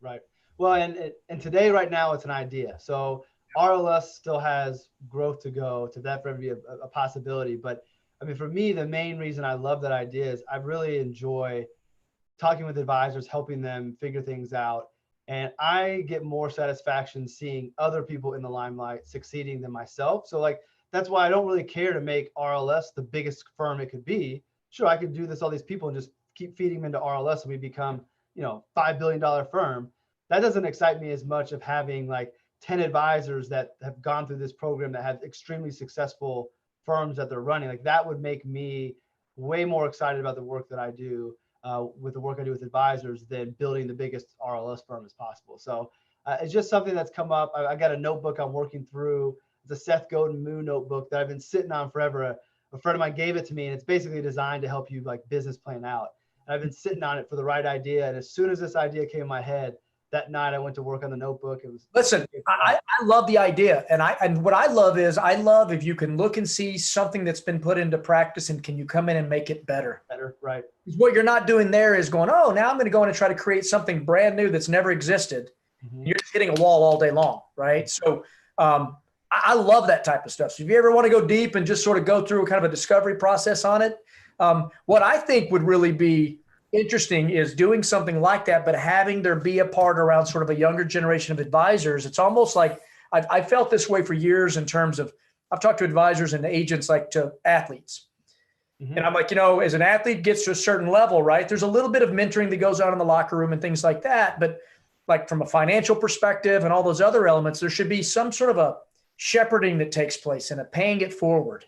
Right. Well, and today, right now, it's an idea. So RLS still has growth to go to that forever be a possibility. But I mean, for me, the main reason I love that idea is I really enjoy talking with advisors, helping them figure things out. And I get more satisfaction seeing other people in the limelight succeeding than myself. So like, that's why I don't really care to make RLS the biggest firm it could be. Sure, I could do this, all these people, and just keep feeding them into RLS and we become, $5 billion firm. That doesn't excite me as much of having like 10 advisors that have gone through this program that have extremely successful firms that they're running. Like that would make me way more excited about the work that I do with the work I do with advisors than building the biggest RLS firm as possible. So it's just something that's come up. I got a notebook I'm working through. It's a Seth Godin Moo notebook that I've been sitting on forever. A friend of mine gave it to me, and it's basically designed to help you like business plan out. And I've been sitting on it for the right idea. And as soon as this idea came in my head, that night I went to work on the notebook. Listen, I love the idea. And what I love is if you can look and see something that's been put into practice and can you come in and make it better? Right. What you're not doing there is going, oh, now I'm going to go in and try to create something brand new that's never existed. You're just hitting a wall all day long, right? So I love that type of stuff. So if you ever want to go deep and just sort of go through kind of a discovery process on it, what I think would really be interesting is doing something like that, but having there be a part around sort of a younger generation of advisors. It's almost like I felt this way for years in terms of I've talked to advisors and agents like to athletes. And I'm like, as an athlete gets to a certain level, right, there's a little bit of mentoring that goes on in the locker room and things like that. But like from a financial perspective and all those other elements, there should be some sort of a shepherding that takes place and a paying it forward.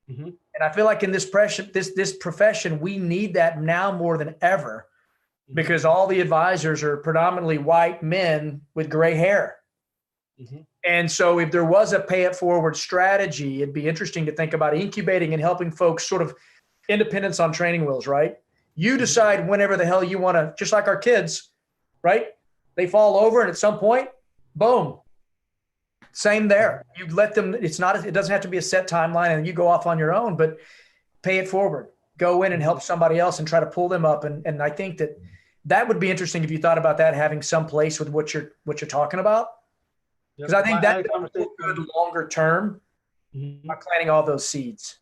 And I feel like in this profession, we need that now more than ever, because all the advisors are predominantly white men with gray hair. Mm-hmm. And so if there was a pay it forward strategy, it'd be interesting to think about incubating and helping folks sort of independence on training wheels, right? You decide whenever the hell you want to, just like our kids, right? They fall over and at some point, boom. Same there. You let them, it doesn't have to be a set timeline and you go off on your own, but pay it forward. Go in and help somebody else and try to pull them up. And I think that would be interesting if you thought about that, having some place with what you're talking about. Because I think that's good longer term by planting all those seeds.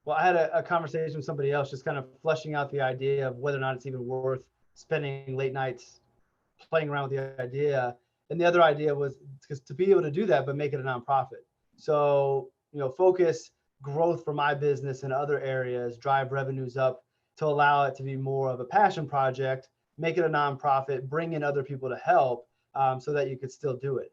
Well, I had a conversation with somebody else, just kind of fleshing out the idea of whether or not it's even worth spending late nights playing around with the idea. And the other idea was to be able to do that, but make it a nonprofit. So, focus growth for my business in other areas, drive revenues up to allow it to be more of a passion project, make it a nonprofit, bring in other people to help. So that you could still do it.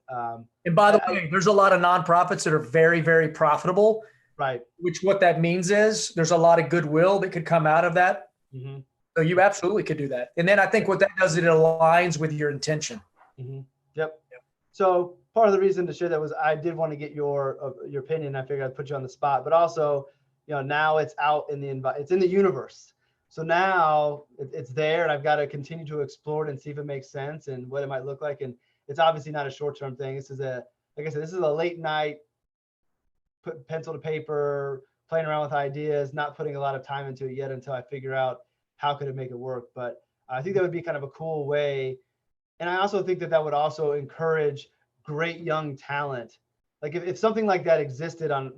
And by the way, there's a lot of nonprofits that are very, very profitable. Right. Which what that means is there's a lot of goodwill that could come out of that. Mm-hmm. So you absolutely could do that. And then I think what that does, it aligns with your intention. Mm-hmm. Yep. So part of the reason to share that was I did want to get your opinion. I figured I'd put you on the spot, but also, now it's out in it's in the universe. So now it's there, and I've got to continue to explore it and see if it makes sense and what it might look like. And it's obviously not a short-term thing. This is like I said, this is a late night, put pencil to paper, playing around with ideas, not putting a lot of time into it yet until I figure out how could it make it work. But I think that would be kind of a cool way. And I also think that would also encourage great young talent. Like if something like that existed on,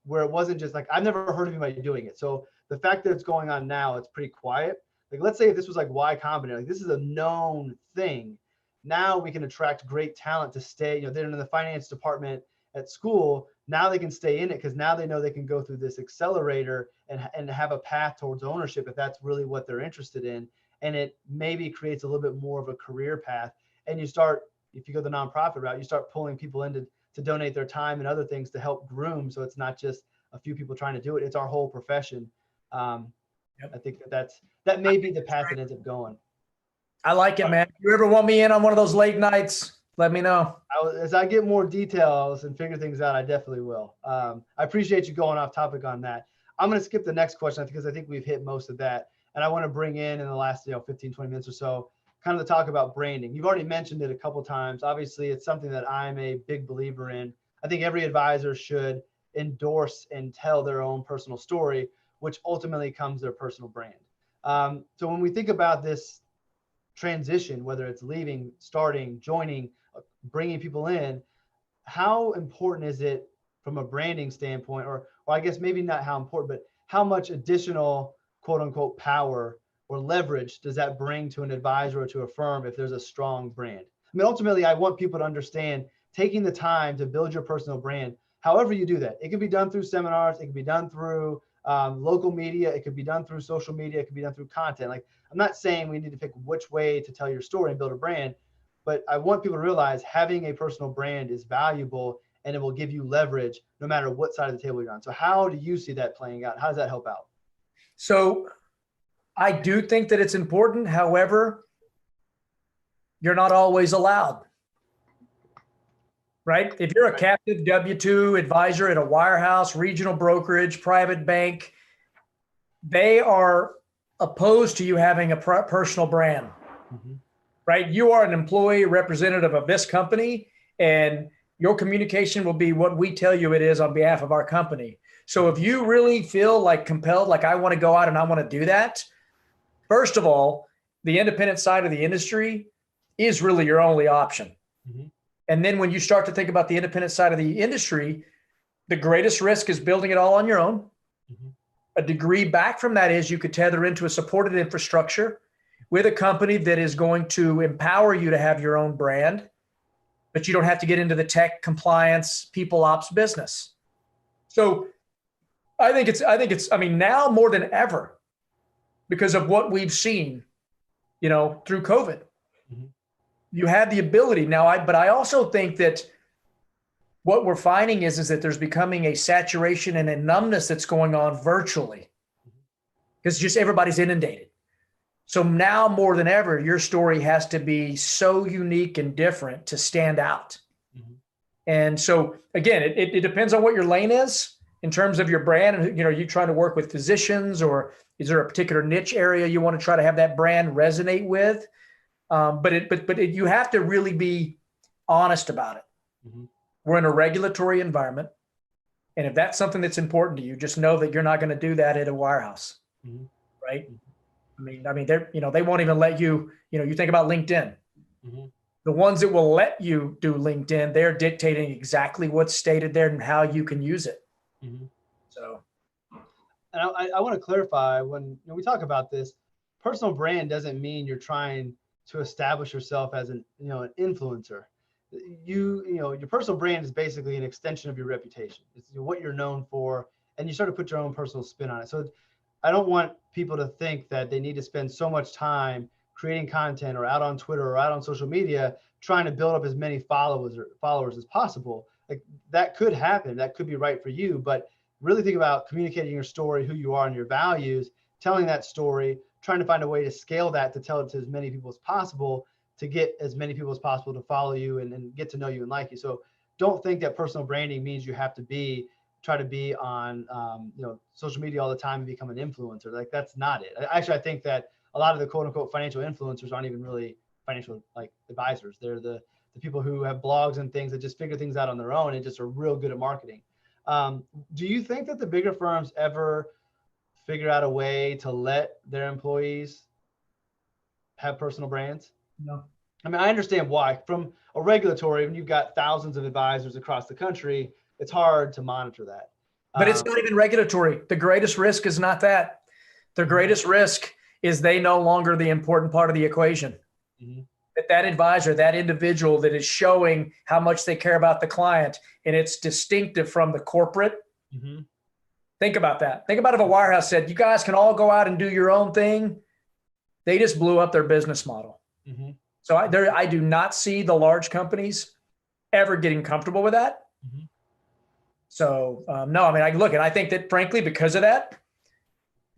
where it wasn't just like, I've never heard of anybody doing it. So the fact that it's going on now, it's pretty quiet. Like, let's say if this was like Y Combinator, like this is a known thing. Now we can attract great talent to stay, they're in the finance department at school. Now they can stay in it because now they know they can go through this accelerator and have a path towards ownership if that's really what they're interested in. And it maybe creates a little bit more of a career path. And you start, if you go the nonprofit route, you start pulling people in to donate their time and other things to help groom. So it's not just a few people trying to do it. It's our whole profession. I think that may be the path that ends up going. I like it, man. If you ever want me in on one of those late nights, let me know. As I get more details and figure things out, I definitely will. I appreciate you going off topic on that. I'm going to skip the next question because I think we've hit most of that. And I want to bring in the last 15, 20 minutes or so, kind of to talk about branding. You've already mentioned it a couple of times. Obviously, it's something that I'm a big believer in. I think every advisor should endorse and tell their own personal story, which ultimately comes their personal brand. So when we think about this transition, whether it's leaving, starting, joining, bringing people in, how important is it from a branding standpoint, or I guess maybe not how important, but how much additional quote unquote power or leverage does that bring to an advisor or to a firm if there's a strong brand? I mean, ultimately, I want people to understand taking the time to build your personal brand, however you do that. It can be done through seminars. It can be done through local media. It could be done through social media. It could be done through content. Like, I'm not saying we need to pick which way to tell your story and build a brand, but I want people to realize having a personal brand is valuable and it will give you leverage no matter what side of the table you're on. So how do you see that playing out? How does that help out? So I do think that it's important. However, you're not always allowed, right? If you're a captive W-2 advisor at a wirehouse, regional brokerage, private bank, they are opposed to you having a personal brand, right? You are an employee representative of this company, and your communication will be what we tell you it is on behalf of our company. So if you really feel like compelled, like I want to go out and I want to do that, first of all, the independent side of the industry is really your only option. And then when you start to think about the independent side of the industry, the greatest risk is building it all on your own. A degree back from that is you could tether into a supported infrastructure with a company that is going to empower you to have your own brand, but you don't have to get into the tech compliance, people ops business. So I think it's, now more than ever, because of what we've seen, through COVID, you have the ability now. But I also think that what we're finding is that there's becoming a saturation and a numbness that's going on virtually because just everybody's inundated. So now more than ever, your story has to be so unique and different to stand out. Mm-hmm. And so again, it depends on what your lane is in terms of your brand. And, you know, you trying to work with physicians, or is there a particular niche area you want to try to have that brand resonate with? But you have to really be honest about it. Mm-hmm. We're in a regulatory environment. And if that's something that's important to you, just know that you're not going to do that at a wirehouse. Mm-hmm. Right. I mean, they're, you know, they won't even let you, you know, you think about LinkedIn. Mm-hmm. The ones that will let you do LinkedIn, they're dictating exactly what's stated there and how you can use it. Mm-hmm. So. And I want to clarify, when we talk about this, personal brand doesn't mean you're trying to establish yourself as an influencer. Your personal brand is basically an extension of your reputation. It's what you're known for, and you sort of put your own personal spin on it. So I don't want people to think that they need to spend so much time creating content or out on Twitter or out on social media trying to build up as many followers as possible. Like, that could happen. That could be right for you, but really think about communicating your story, who you are and your values, telling that story, trying to find a way to scale that to tell it to as many people as possible, to get as many people as possible to follow you and get to know you and like you. So don't think that personal branding means you have to try to be on social media all the time and become an influencer. Like, that's not it. Actually, I think that a lot of the quote unquote financial influencers aren't even really financial advisors. They're the people who have blogs and things that just figure things out on their own and just are real good at marketing. Do you think that the bigger firms ever figure out a way to let their employees have personal brands? No. I mean, I understand why. From a regulatory, when you've got thousands of advisors across the country, it's hard to monitor that. But it's not even regulatory. The greatest risk is not that. The greatest risk is they no longer the important part of the equation. Mm-hmm. That advisor, that individual that is showing how much they care about the client, and it's distinctive from the corporate. Mm-hmm. Think about that. Think about if a wirehouse said, you guys can all go out and do your own thing. They just blew up their business model. Mm-hmm. So I do not see the large companies ever getting comfortable with that. Mm-hmm. So no, I mean, I think that frankly, because of that,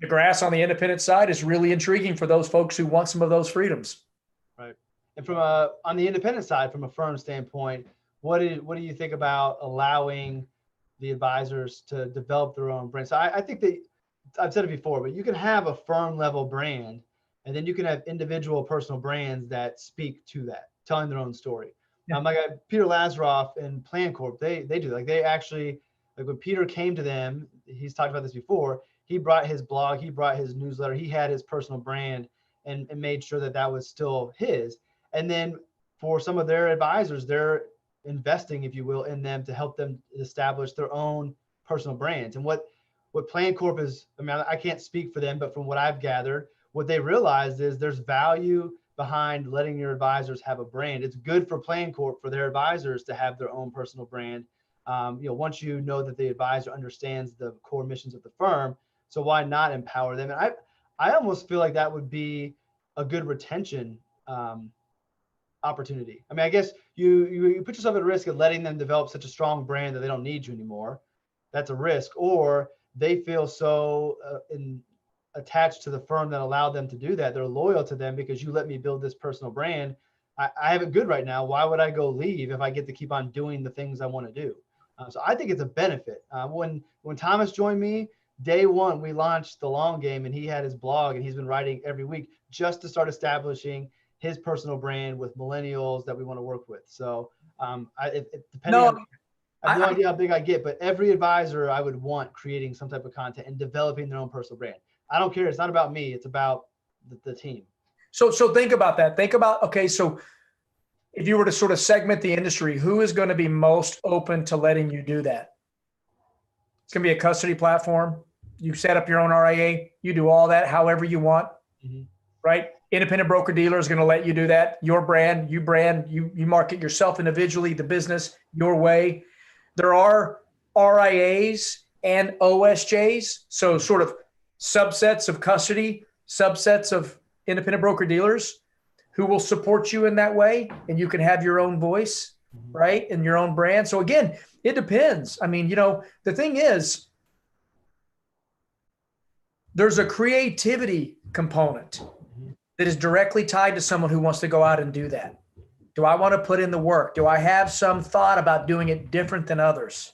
the grass on the independent side is really intriguing for those folks who want some of those freedoms. Right. And from on the independent side, from a firm standpoint, what do you think about allowing the advisors to develop their own brand? So I think that I've said it before, but you can have a firm level brand, and then you can have individual personal brands that speak to that, telling their own story. Yeah. Like Peter Lazaroff and Plan Corp, they do. Like, they actually, like, when Peter came to them, he's talked about this before, he brought his blog, he brought his newsletter, he had his personal brand and made sure that was still his. And then for some of their advisors, they're investing, if you will, in them to help them establish their own personal brands. And what Plan Corp is, I mean, I can't speak for them, but from what I've gathered, what they realized is there's value behind letting your advisors have a brand. It's good for Plan Corp for their advisors to have their own personal brand. Once you know that the advisor understands the core missions of the firm, so why not empower them? And I almost feel like that would be a good retention opportunity. I mean, I guess you put yourself at risk of letting them develop such a strong brand that they don't need you anymore. That's a risk. Or they feel so attached to the firm that allowed them to do that. They're loyal to them because you let me build this personal brand. I have it good right now. Why would I go leave if I get to keep on doing the things I want to do? So I think it's a benefit. When Thomas joined me, day one, we launched The Long Game, and he had his blog, and he's been writing every week just to start establishing his personal brand with millennials that we want to work with. So I have no idea how big I get, but every advisor I would want creating some type of content and developing their own personal brand. I don't care. It's not about me. It's about the team. So think about that. Think about, okay, so if you were to sort of segment the industry, who is going to be most open to letting you do that? It's going to be a custody platform. You set up your own RIA. You do all that however you want, mm-hmm. right? Independent broker dealer is going to let you do that. Your brand, you market yourself individually, the business, your way. There are RIAs and OSJs, so sort of subsets of custody, subsets of independent broker dealers who will support you in that way, and you can have your own voice, mm-hmm. right, and your own brand. So again, it depends. I mean, the thing is, there's a creativity component. Mm-hmm. that is directly tied to someone who wants to go out and do that? Do I want to put in the work? Do I have some thought about doing it different than others?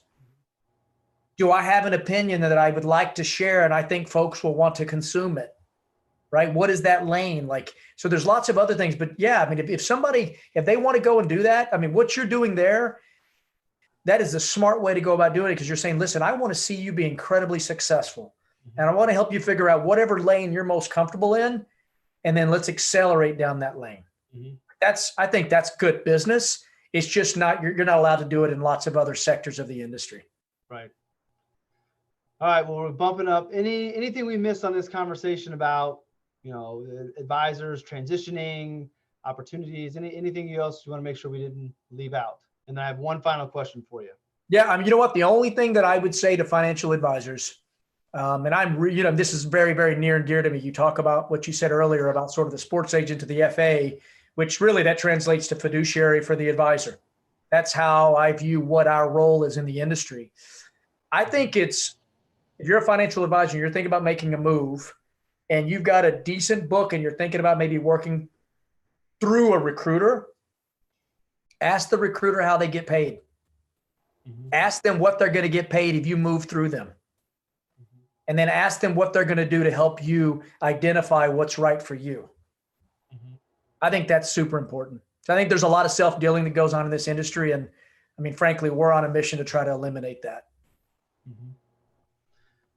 Do I have an opinion that I would like to share and I think folks will want to consume it? Right? What is that lane like? So there's lots of other things, but yeah, I mean, if they want to go and do that, I mean, what you're doing there, that is the smart way to go about doing it, because you're saying, listen, I want to see you be incredibly successful. And I want to help you figure out whatever lane you're most comfortable in, and then let's accelerate down that lane. Mm-hmm. I think that's good business. It's just not, you're not allowed to do it in lots of other sectors of the industry. Right. All right. Well, we're bumping up. Anything we missed on this conversation about, advisors, transitioning, opportunities, anything else you want to make sure we didn't leave out? And then I have one final question for you. Yeah. I mean, you know what? The only thing that I would say to financial advisors, and this is very, very near and dear to me. You talk about what you said earlier about sort of the sports agent to the FA, which really that translates to fiduciary for the advisor. That's how I view what our role is in the industry. I think if you're a financial advisor, you're thinking about making a move and you've got a decent book and you're thinking about maybe working through a recruiter, ask the recruiter how they get paid. Mm-hmm. Ask them what they're going to get paid if you move through them. Mm-hmm. And then ask them what they're going to do to help you identify what's right for you. Mm-hmm. I think that's super important. So I think there's a lot of self-dealing that goes on in this industry. And I mean, frankly, we're on a mission to try to eliminate that. Mm-hmm.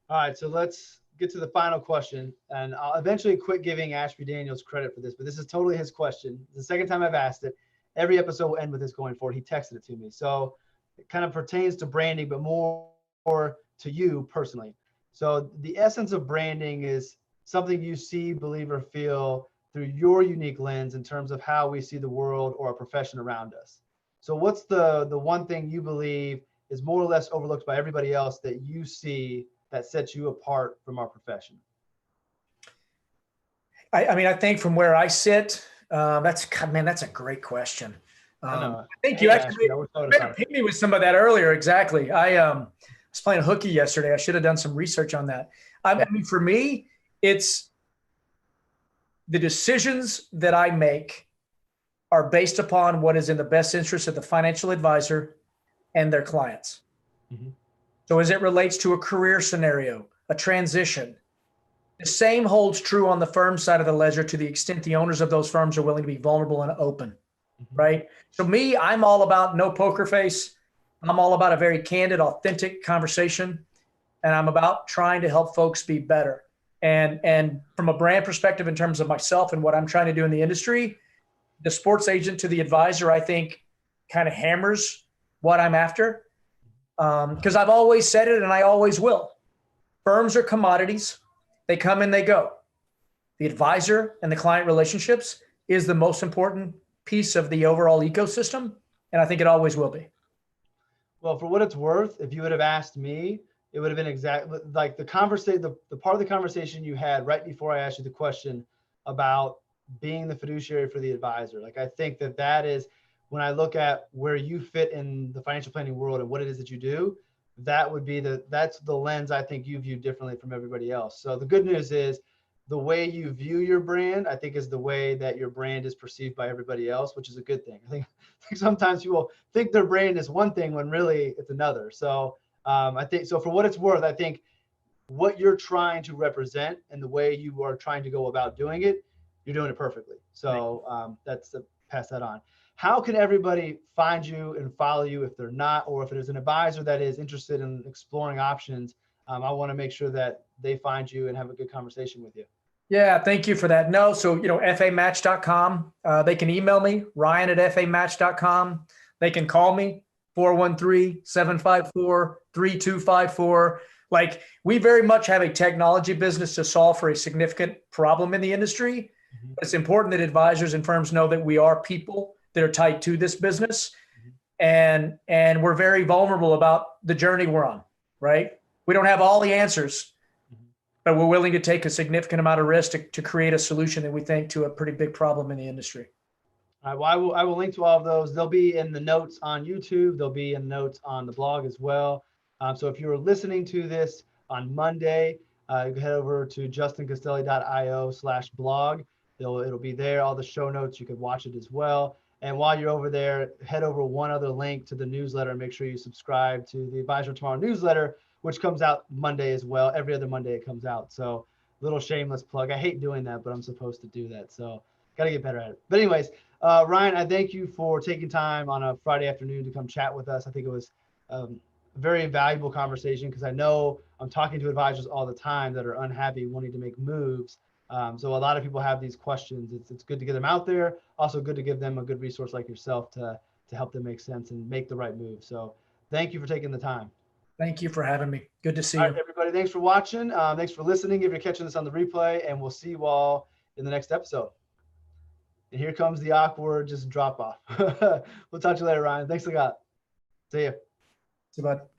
All right, so let's get to the final question, and I'll eventually quit giving Ashby Daniels credit for this, but this is totally his question. It's the second time I've asked it. Every episode will end with this going forward. He texted it to me. So it kind of pertains to branding, but more to you personally. So the essence of branding is something you see, believe, or feel through your unique lens in terms of how we see the world or our profession around us. So what's the one thing you believe is more or less overlooked by everybody else that you see that sets you apart from our profession? I think from where I sit, that's a great question. I think you actually hit me with some of that earlier. Exactly. I was playing hooky yesterday. I should have done some research on that. I mean, for me, it's the decisions that I make are based upon what is in the best interest of the financial advisor and their clients. Mm-hmm. So as it relates to a career scenario, a transition, the same holds true on the firm side of the ledger to the extent the owners of those firms are willing to be vulnerable and open, mm-hmm. right? So me, I'm all about no poker face. I'm all about a very candid, authentic conversation. And I'm about trying to help folks be better. And from a brand perspective, in terms of myself and what I'm trying to do in the industry, the sports agent to the advisor, I think, kind of hammers what I'm after. Because I've always said it and I always will. Firms are commodities. They come and they go. The advisor and the client relationships is the most important piece of the overall ecosystem. And I think it always will be. Well, for what it's worth, if you would have asked me, it would have been exactly like the conversation, the part of the conversation you had right before I asked you the question about being the fiduciary for the advisor. Like, I think that is, when I look at where you fit in the financial planning world and what it is that you do, that would be that's the lens I think you view differently from everybody else. So the good news is the way you view your brand, I think, is the way that your brand is perceived by everybody else, which is a good thing. I think sometimes people think their brand is one thing when really it's another. So I think, so for what it's worth, I think what you're trying to represent and the way you are trying to go about doing it, you're doing it perfectly. So that's pass that on. How can everybody find you and follow you if they're not, or if there's an advisor that is interested in exploring options? I want to make sure that they find you and have a good conversation with you. Yeah, thank you for that. No, so, famatch.com. They can email me, ryan@famatch.com. They can call me, 413-754-3254. Like, we very much have a technology business to solve for a significant problem in the industry. Mm-hmm. It's important that advisors and firms know that we are people that are tied to this business. Mm-hmm. And we're very vulnerable about the journey we're on, right? We don't have all the answers, mm-hmm. but we're willing to take a significant amount of risk to create a solution that we think to a pretty big problem in the industry. All right, well, I will link to all of those. They'll be in the notes on YouTube. They'll be in notes on the blog as well. So if you're listening to this on Monday, head over to justincastelli.io/blog. It'll be there, all the show notes. You could watch it as well. And while you're over there, head over one other link to the newsletter and make sure you subscribe to the Advisor Tomorrow newsletter, which comes out Monday as well. Every other Monday it comes out. So little shameless plug. I hate doing that, but I'm supposed to do that. So got to get better at it. But anyways, Ryan, I thank you for taking time on a Friday afternoon to come chat with us. I think it was a very valuable conversation because I know I'm talking to advisors all the time that are unhappy, wanting to make moves. So a lot of people have these questions. It's good to get them out there. Also good to give them a good resource like yourself to help them make sense and make the right move. So thank you for taking the time. Thank you for having me. Good to see All you. right, everybody, thanks for watching. Thanks for listening if you're catching this on the replay, and we'll see you all in the next episode. And here comes the awkward just drop off. We'll talk to you later, Ryan. Thanks a lot. See you. See you, bud.